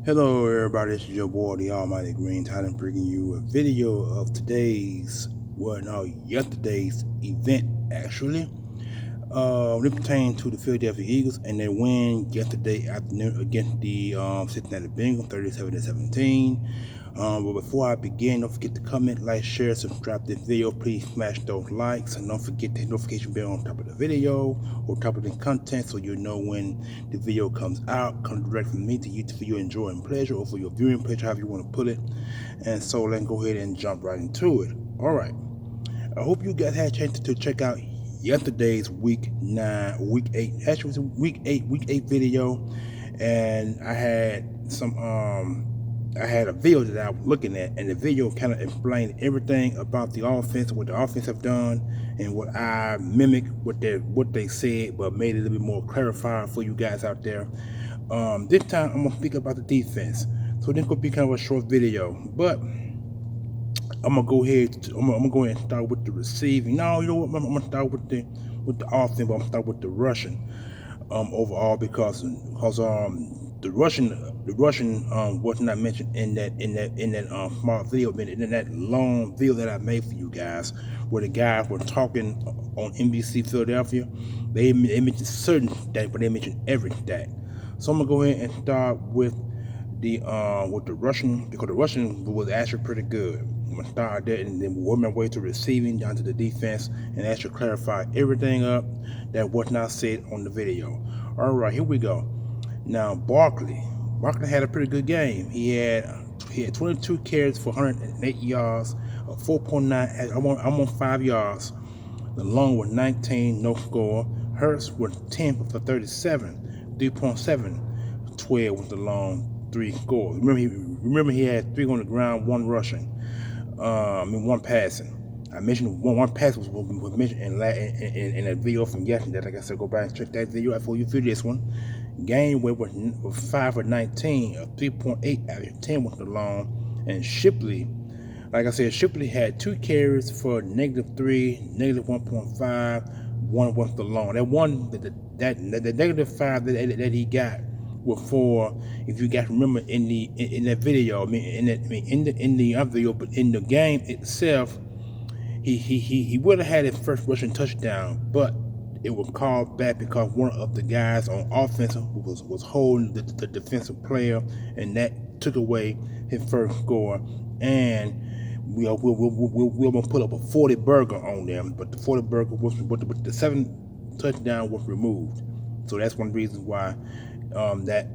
Hello everybody, this is your boy the Almighty Green Titan bringing you a video of yesterday's event actually. It pertains to the Philadelphia Eagles and their win yesterday afternoon against the Cincinnati Bengals 37-17. But before I begin, don't forget to comment, like, share, subscribe to this video. Please smash those likes and don't forget the notification bell on top of the video or top of the content so you'll know when the video comes out. Comes direct from me to you for your enjoying pleasure or for your viewing pleasure, however you want to put it. And so let's go ahead and jump right into it. All right. I hope you guys had a chance to check out yesterday's week 8 video, and I had a video that I was looking at, and the video kind of explained everything about the offense, what the offense have done, and what I mimicked what they said, but made it a little bit more clarified for you guys out there. This time I'm gonna speak about the defense, so this could be kind of a short video, but I'm gonna go ahead and start with the receiving. No, you know what? I'm gonna start with the offense, but I'm gonna start with the rushing overall because the rushing was not mentioned in that small video, in that long video that I made for you guys, where the guys were talking on NBC Philadelphia. They mentioned certain stats, but they mentioned every stat. So I'm gonna go ahead and start with the rushing, because the rushing was actually pretty good. I'm gonna start there and then work my way to receiving down to the defense and actually clarify everything up that was not said on the video. All right, here we go. Now Barkley had a pretty good game. He had 22 carries for 108 yards, 4.9. I'm on 5 yards. The long was 19, no score. Hurts was 10 for 37, 3.7. 12 with the long, 3 scores. Remember he had 3 on the ground, 1 rushing. 1 passing. I mentioned one pass was mentioned in a video from yesterday. Like I said, go back and check that video out before you feel this one. Game was 5 for 19, a 3.8 average, 10 with the long. And Shipley, like I said, Shipley had 2 carries for -3, -1.5, 1 with the long. That one, the -5 that he got were for, if you guys remember in that video, in the other video, but in the game itself, he would have had his first rushing touchdown, but it was called back because one of the guys on offense was holding the defensive player, and that took away his first score. And we're gonna put up a 40 burger on them, but the 40 burger was, but the 7 touchdown was removed. So that's one reason why that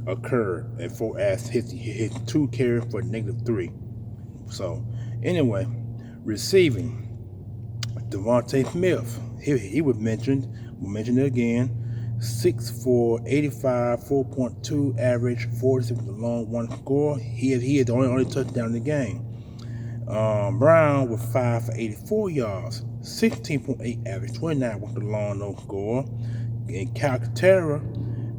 occurred. And for as his 2 carries for -3. So anyway, receiving, Devontae Smith, he was mentioned. We'll mention it again. 6 for 85, 4.2 average, 46 with a long, 1 score. He had the only touchdown in the game. Brown with 5 for 84 yards, 16.8 average, 29 with the long, no score. And Calcaterra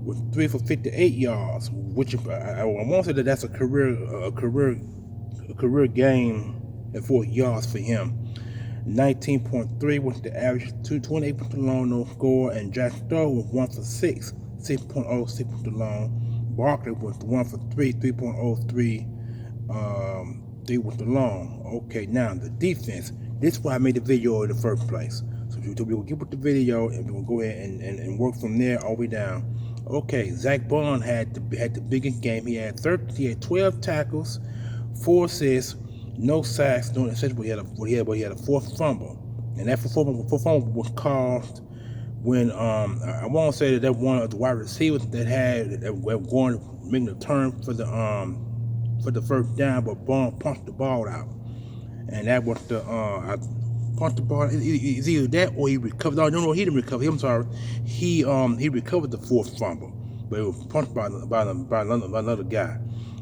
with 3 for 58 yards, which I won't say that that's a career game at 4 yards for him. 19.3 was the average, 228 with the long, no score. And Jack Stowe was 1 for 6, 6.06 with the long. Barkley was 1 for 3, 3.03, 3 with the long. Okay, now the defense. This is why I made the video in the first place. So we'll get with the video and we'll go ahead and work from there all the way down. Okay, Zach Bond had the biggest game. He had 12 tackles, 4 assists, no sacks, no interceptions, but he had a 4th fumble. And that 4th fumble was caused when I won't say that one of the wide receivers that were going making a turn for the first down, but Bond punched the ball out. And that was I punched the ball. It's either that or he recovered. No, he didn't recover. I'm sorry. He recovered the 4th fumble, but it was punched by another guy.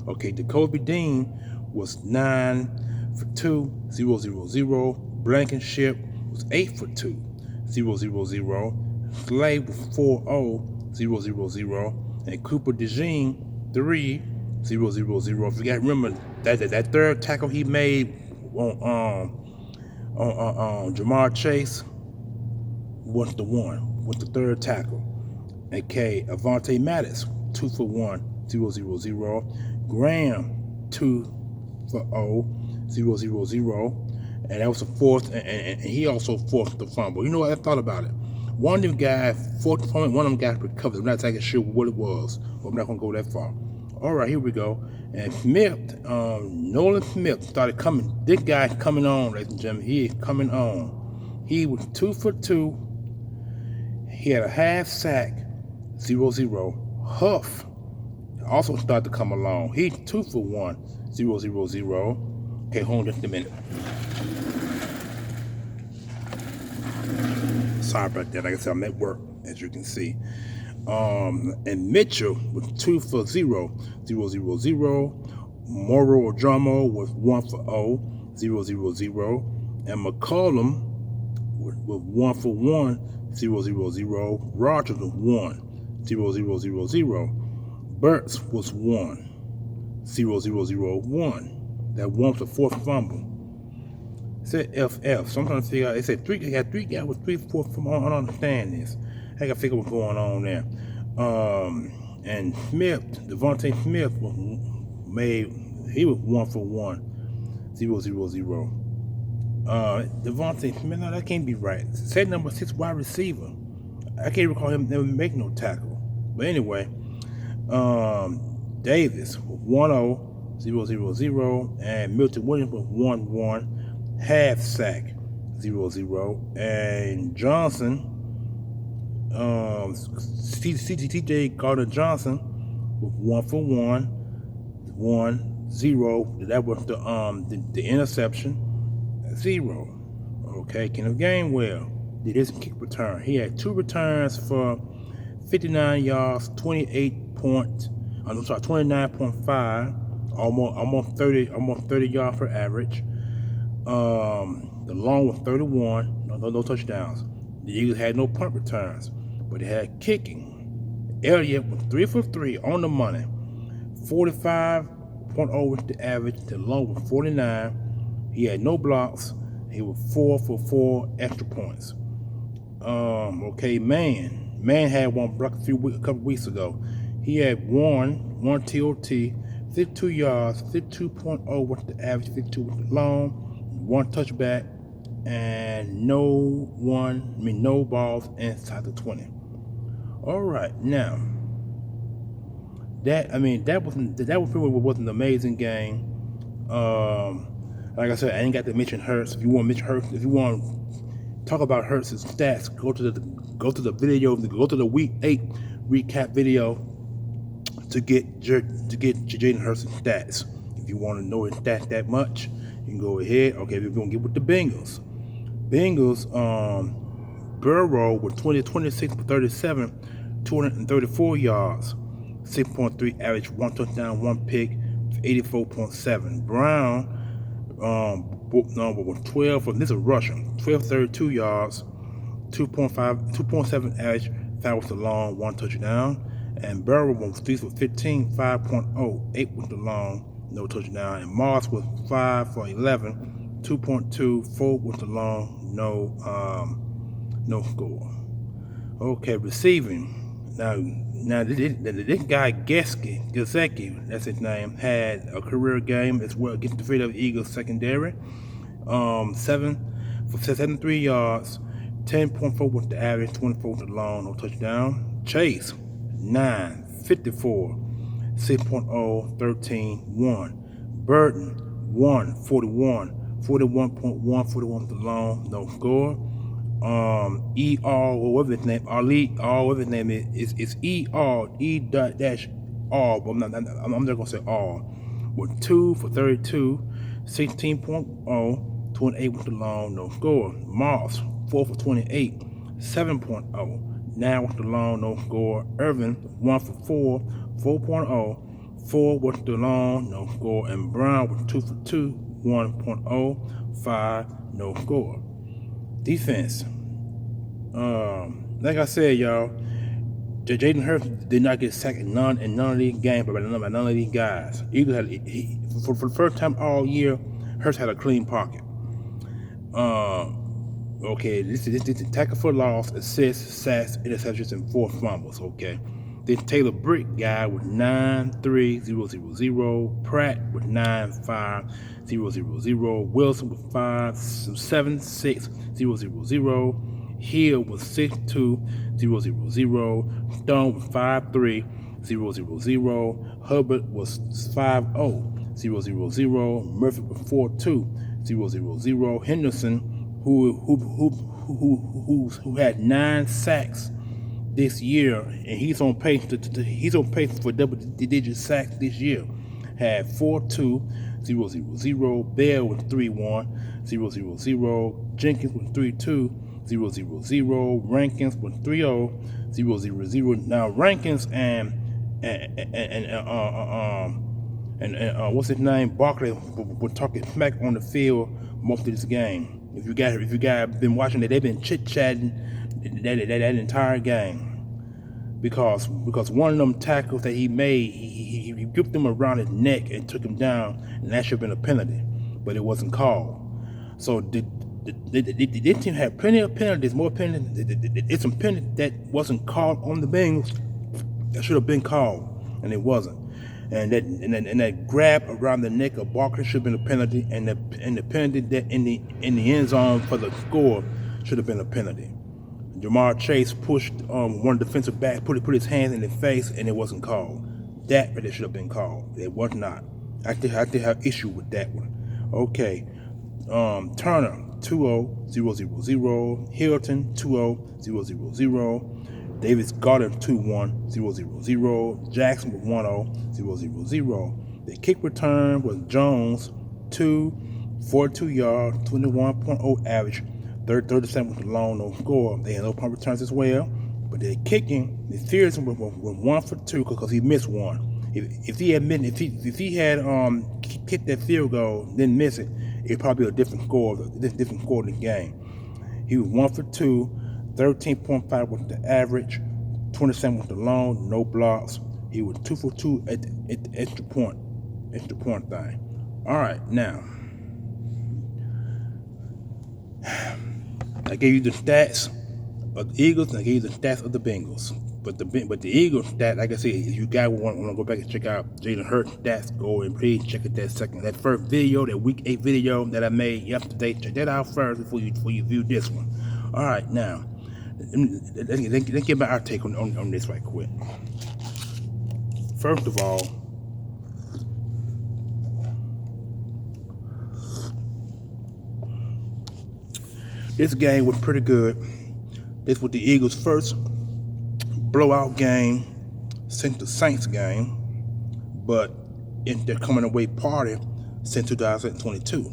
Okay, Jacoby Dean was 9 for 2, 0. Blankenship was 8 for 2, 0. Slade was 4-0, 0. And Cooper DeJean 3, 0. If you guys remember that 3rd tackle he made on Jamar Chase was the 3rd tackle. Okay, Avonte Mattis 2 for 1, 0-0-0. Graham 2 for 0-0-0. And that was the fourth, and he also forced the fumble. You know what? I thought about it. One of them guys forced the fumble, one of them guys recovered. I'm not exactly sure what it was, but I'm not going to go that far. All right, here we go. And Smith, Nolan Smith started coming. This guy's coming on, ladies and gentlemen. He is coming on. He was 2 for 2. He had a half sack, 0-0. Huff also started to come along. He's 2 for 1, 0-0-0. Okay, hold on just a minute. Sorry about that. Like I said, I'm at work, as you can see. And Mitchell was 2 for 0, 0-0-0. Morrow Dramo was 1 for 0-0-0. And McCollum was 1 for 1, 0-0-0. Rogers was 1, 0-0-0-0. Burks was 1, 0-0-0-1. That one was the fourth fumble. It said FF. So I'm trying to figure out. It said they got 3 guys with 3 4th fumble. I don't understand this. I gotta figure what's going on there. And Smith, Devontae Smith he was 1 for 1, 0-0-0. Devontae Smith, no, that can't be right. Said number 6 wide receiver. I can't recall him never make no tackle. But anyway, Davis with 1-0, 0-0-0, and Milton Williams with 1-1, half sack, 0-0, and Johnson, CJ Gardner Johnson with 1 for 1, 1-0. That was the interception, 0. Okay, Kenneth Gainwell did his kick return. He had 2 returns for 59 yards, 29.5, almost 30 yards per average. The long was 31, no touchdowns. The Eagles had no punt returns, but they had kicking. Elliott was 3 for 3 on the money, 45.0 was the average. The long was 49. He had no blocks. He was 4 for 4 extra points. Okay, Man had one block a couple weeks ago. He had one TOT, 52 yards, 52.0 was the average, 52 was the long, 1 touchback, and no balls inside the 20. All right, now that was an amazing game. Like I said, I ain't got to mention Hurts. If you want to mention Hurts, if you want to talk about Hurts' stats, go to the video, go to the Week 8 recap video to get Jalen Hurts' stats. If you want to know his stats that much, you can go ahead. Okay, we're gonna get with the Bengals. Burrow with 26 for 37, 234 yards, 6.3 average, 1 touchdown, 1 pick, 84.7. Brown with 12 for this is rushing, 32 yards, 2.7 average, 5 was the long, 1 touchdown. And Burrow was 3 for 15, 5.0, 8 was the long, no touchdown. And Moss was 5 for 11, 2.2, 4 was the long, no score. Okay, receiving. Now this guy Gesicki, that's his name, had a career game as well against the Philadelphia Eagles secondary. 7 for 73 yards, 10.4 was the average, 24 was the long, no touchdown. Chase, 9, 54, 6.0, 13, 1. Burton, 1, 41, 41.1, 41 was the long, no score. Whatever his name, whatever his name is E-R, E-R, but I'm not gonna say R. With 2 for 32, 16.0, 28 with the long, no score. Moss, 4 for 28, 7.0, 9 with the long, no score. Irvin, 1 for 4, 4.0, 4 with the long, no score. And Brown with 2 for 2, 1.0, 5, no score. Defense. Like I said, y'all, Jalen Hurts did not get sacked in none of these games by none of these guys. Eagles had for the first time all year, Hurts had a clean pocket. Okay, this is tackle for loss, assists, sacks, interceptions, and 4 fumbles. Okay, Then Taylor Brick guy with 93000. Pratt with 95000. Wilson with 57600. Hill with 62000. Stone with 53000. Hubbard was 50000. Murphy with 42000. Henderson, who had 9 sacks this year, and he's on pace for double-digit sacks this year, had 42000. Bell with 31000. Jenkins with 32000. Rankins with 30000. Now Rankins and what's his name, Barkley, were talking smack on the field most of this game. If you guys been watching it, they've been chit-chatting that entire game. Because one of them tackles that he made, he gripped him around his neck and took him down, and that should have been a penalty, but it wasn't called. So this team had plenty of penalties, more penalties. It's some penalties that wasn't called on the Bengals that should have been called, and it wasn't. And that grab around the neck of Barkley should have been a penalty, and the penalty that in the end zone for the score should have been a penalty. Jamar Chase pushed one defensive back, put his hands in his face, and it wasn't called. That really should have been called. It was not. I did have issue with that one. Okay. Turner 20000. Hilton 20000. Davis Goddard 21000. Jackson with 10000. The kick return was Jones 42 yards, 21.0 average. 37 was the long no score. They had no punt returns as well, but they're kicking. The Fearson was 1 for 2 because he missed one. If he had kicked that field goal, didn't miss it, it'd probably be a different score in the game. He was 1 for 2, 13.5 was the average, 27 was the long, no blocks. He was 2 for 2 at the extra point thing. All right, now. I gave you the stats of the Eagles, and I gave you the stats of the Bengals. But the Eagles stat, like I said, if you guys want to go back and check out Jalen Hurts stats, go and please check out that first video, that Week 8 video that I made yesterday. Check that out first before you view this one. All right, now let's get our take on this right quick. First of all, this game was pretty good. This was the Eagles' first blowout game since the Saints game, but in their coming away party since 2022.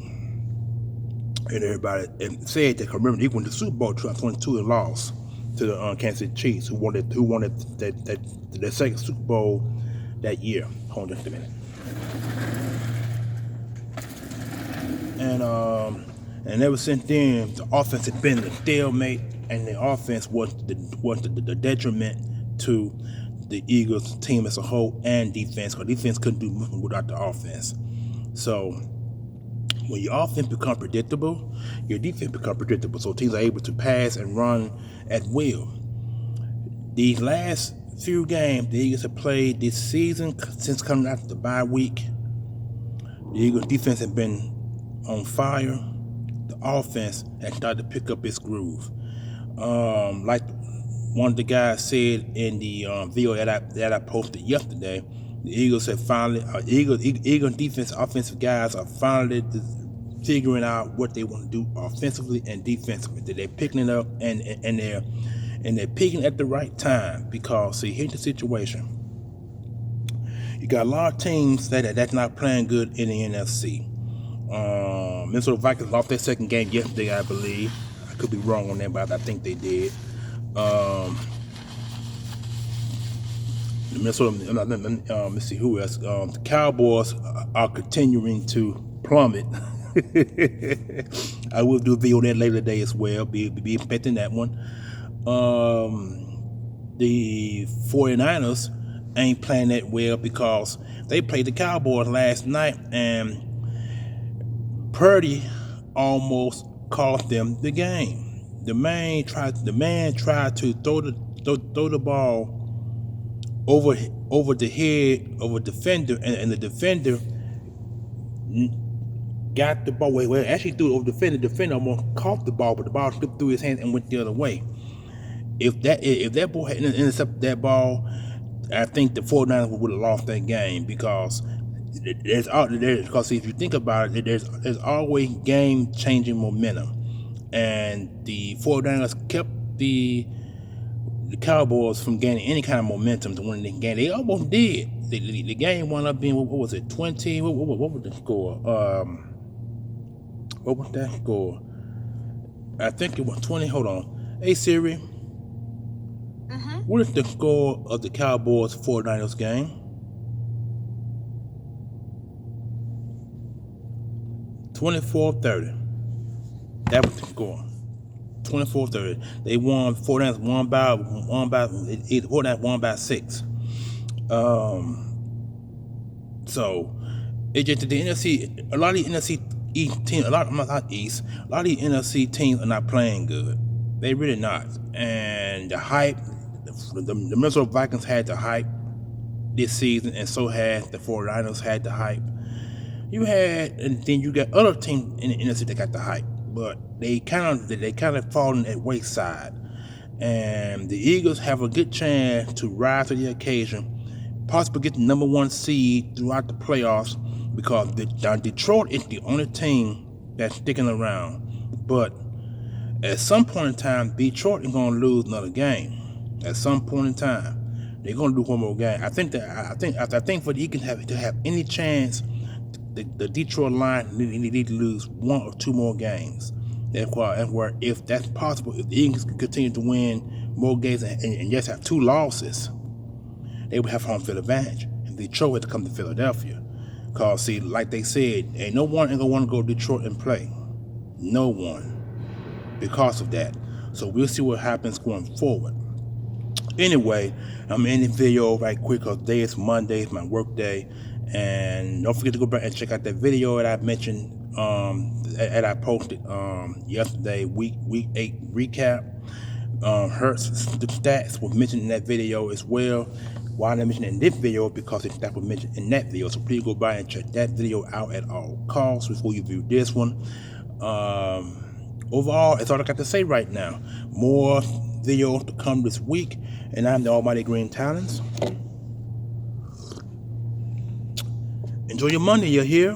And everybody said that, remember, they went to the Super Bowl 2022 and lost to the Kansas City Chiefs, who wanted that second Super Bowl that year. Hold on just a minute. And ever since then, the offense had been a stalemate, and the offense was the detriment to the Eagles team as a whole and defense, because defense couldn't do nothing without the offense. So when your offense becomes predictable, your defense becomes predictable. So teams are able to pass and run at will. These last few games the Eagles have played this season, since coming out of the bye week, the Eagles defense has been on fire. The offense has started to pick up its groove. Like one of the guys said in the video that I posted yesterday, the Eagles have finally, Eagle defense offensive guys are finally figuring out what they want to do offensively and defensively. That they're picking it up and they're picking at the right time, because see, here's the situation. You got a lot of teams that's not playing good in the NFC. Minnesota Vikings lost their second game yesterday, I believe. I could be wrong on that, but I think they did. Let's see who else. The Cowboys are continuing to plummet. I will do a video on that later today as well. Be expecting that one. The 49ers ain't playing that well because they played the Cowboys last night, and Purdy almost cost them the game. The man tried to throw the ball over the head of a defender, and the defender got the ball. Well, actually threw it over the defender. The defender almost caught the ball, but the ball slipped through his hands and went the other way. If that boy had intercepted that ball, I think the 49ers would have lost that game, because because if you think about it, there's always game-changing momentum, and the 49ers kept the Cowboys from gaining any kind of momentum to win the game. They almost did. The game wound up being, what was it, 20? What was the score? What was that score? I think it was 20. Hold on. Hey Siri, what is the score of the Cowboys 49ers game? 24-30. That was the score. 24-30. They won. 49ers won by 6. So it just the NFC. A lot of the NFC East teams, a lot of the NFC teams are not playing good. They really not. And the hype, the Minnesota Vikings had the hype this season, and so had the 49ers had the hype. And then you got other teams in the NFC that got the hype, but they kind of fallen at wayside. And the Eagles have a good chance to rise to the occasion, possibly get the number 1 seed throughout the playoffs, because Detroit is the only team that's sticking around. But at some point in time, Detroit is going to lose another game. At some point in time, they're going to do one more game. I think for the Eagles to have any chance, the Detroit Lions need to lose 1 or 2 more games. That's where, if that's possible, if the Eagles can continue to win more games and just have 2 losses, they would have home field advantage. And Detroit had to come to Philadelphia. Because, see, like they said, ain't no one going to want to go to Detroit and play. No one. Because of that. So we'll see what happens going forward. Anyway, I'm ending the video right quick because today is Monday, it's my work day. And don't forget to go back and check out that video that I mentioned, that I posted yesterday, week 8 recap. Hurts stats was mentioned in that video as well. Why did I mention it in this video? Because that was mentioned in that video. So please go by and check that video out at all costs before you view this one. Overall, that's all I got to say right now. More videos to come this week, and I'm the Almighty Green Talents. Enjoy your Monday, you hear?